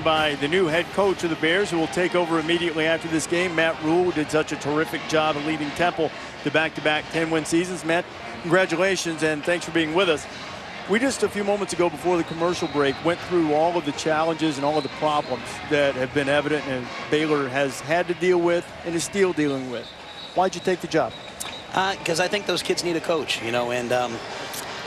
By the new head coach of the Bears, who will take over immediately after this game. Matt Rhule did such a terrific job of leading Temple to back-to-back 10-win seasons. Matt, congratulations and thanks for being with us. We just a few moments ago before the commercial break went through all of the challenges and all of the problems that have been evident and Baylor has had to deal with and is still dealing with. Why'd you take the job? Because I think those kids need a coach, and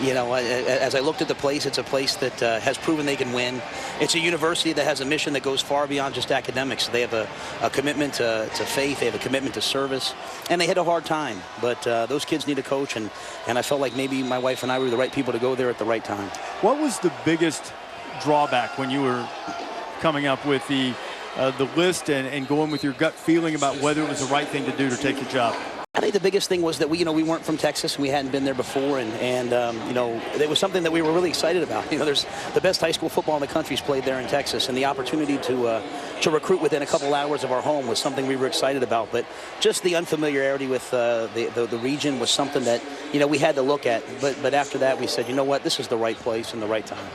as I looked at the place, it's a place that has proven they can win. It's a university that has a mission that goes far beyond just academics. They have a commitment to faith. They have a commitment to service. And they hit a hard time. But those kids need a coach. And I felt like maybe my wife and I were the right people to go there at the right time. What was the biggest drawback when you were coming up with the list and going with your gut feeling about whether it was the right thing to do to take the job? I think the biggest thing was that we weren't from Texas and we hadn't been there before, and it was something that we were really excited about. There's the best high school football in the country's played there in Texas, and the opportunity to recruit within a couple hours of our home was something we were excited about. But just the unfamiliarity with the region was something that we had to look at. But after that, we said, you know what, this is the right place and the right time.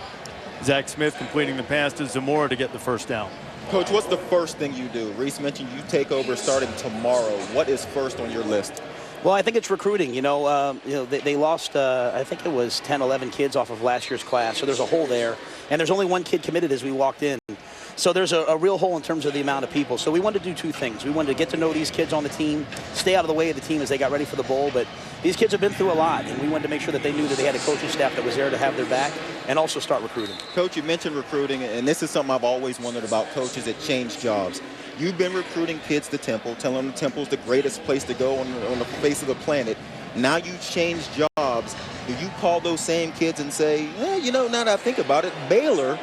Zach Smith completing the pass to Zamora to get the first down. Coach, what's the first thing you do? Reese mentioned you take over starting tomorrow. What is first on your list? Well, I think it's recruiting. They lost, I think it was 10, 11 kids off of last year's class. So there's a hole there. And there's only one kid committed as we walked in. So there's a real hole in terms of the amount of people. So we wanted to do two things. We wanted to get to know these kids on the team, stay out of the way of the team as they got ready for the bowl. But these kids have been through a lot, and we wanted to make sure that they knew that they had a coaching staff that was there to have their back and also start recruiting. Coach, you mentioned recruiting, and this is something I've always wondered about coaches that change jobs. You've been recruiting kids to Temple, telling them Temple's the greatest place to go on the face of the planet. Now you've changed jobs. Do you call those same kids and say, now that I think about it, Baylor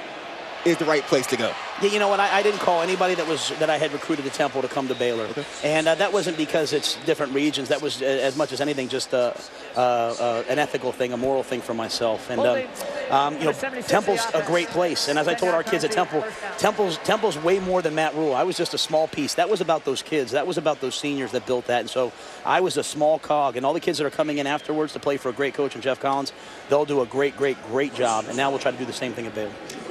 is the right place to go? Yeah, you know what? I didn't call anybody that I had recruited to Temple to come to Baylor, okay. And that wasn't because it's different regions. That was as much as anything just an ethical thing, a moral thing for myself. And Temple's a great place. And as I told our kids at Temple's way more than Matt Rhule. I was just a small piece. That was about those kids. That was about those seniors that built that. And so I was a small cog. And all the kids that are coming in afterwards to play for a great coach, and Jeff Collins, they'll do a great job. And now we'll try to do the same thing at Baylor.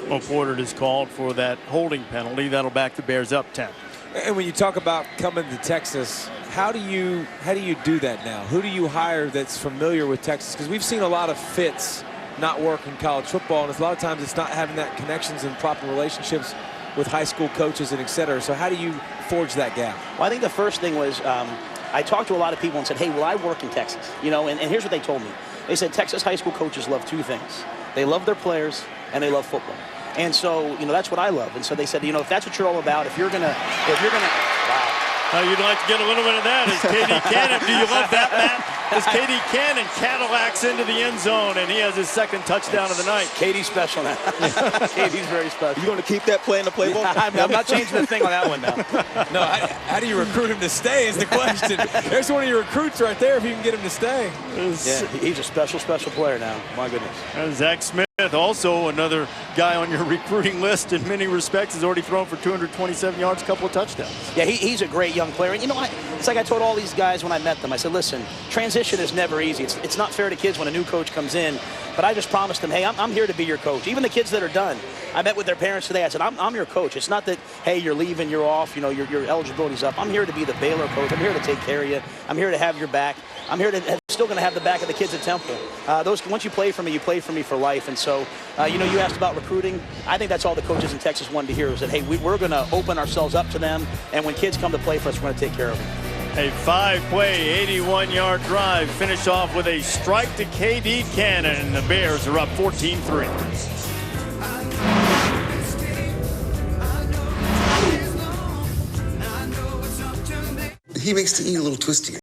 Well, Porter is called for that holding penalty. That'll back the Bears up 10. And when you talk about coming to Texas, how do you do that now? Who do you hire that's familiar with Texas? Because we've seen a lot of fits not work in college football, and a lot of times it's not having that connections and proper relationships with high school coaches and et cetera. So how do you forge that gap? Well, I think the first thing was I talked to a lot of people and said, hey, will I work in Texas? And here's what they told me. They said Texas high school coaches love two things. They love their players and they love football. And so, that's what I love. And so they said, if that's what you're all about, if you're gonna, wow. You'd like to get a little bit of that as KD Cannon. Do you love that, Matt? As KD Cannon Cadillacs into the end zone, and he has his second touchdown of the night. KD's special now. KD's very special. You going to keep that play in the playbook? I'm not changing the thing on that one now. No, how do you recruit him to stay is the question. There's one of your recruits right there if you can get him to stay. Yeah, he's a special player now. My goodness. Zach Smith, also another guy on your recruiting list in many respects, has already thrown for 227 yards, a couple of touchdowns. Yeah, he's a great young player. And it's like I told all these guys when I met them. I said, listen, transition is never easy. It's not fair to kids when a new coach comes in. But I just promised them, hey, I'm here to be your coach. Even the kids that are done. I met with their parents today. I said, I'm your coach. It's not that, hey, you're leaving, you're off, your eligibility's up. I'm here to be the Baylor coach. I'm here to take care of you. I'm here to have your back. I'm still going to have the back of the kids at Temple. Once you play for me, you play for me for life. And so, you asked about recruiting. I think that's all the coaches in Texas wanted to hear was that, hey, we're going to open ourselves up to them. And when kids come to play for us, we're going to take care of them. A 5-play, 81-yard drive finished off with a strike to KD Cannon, and the Bears are up 14-3. He makes the E a little twisty.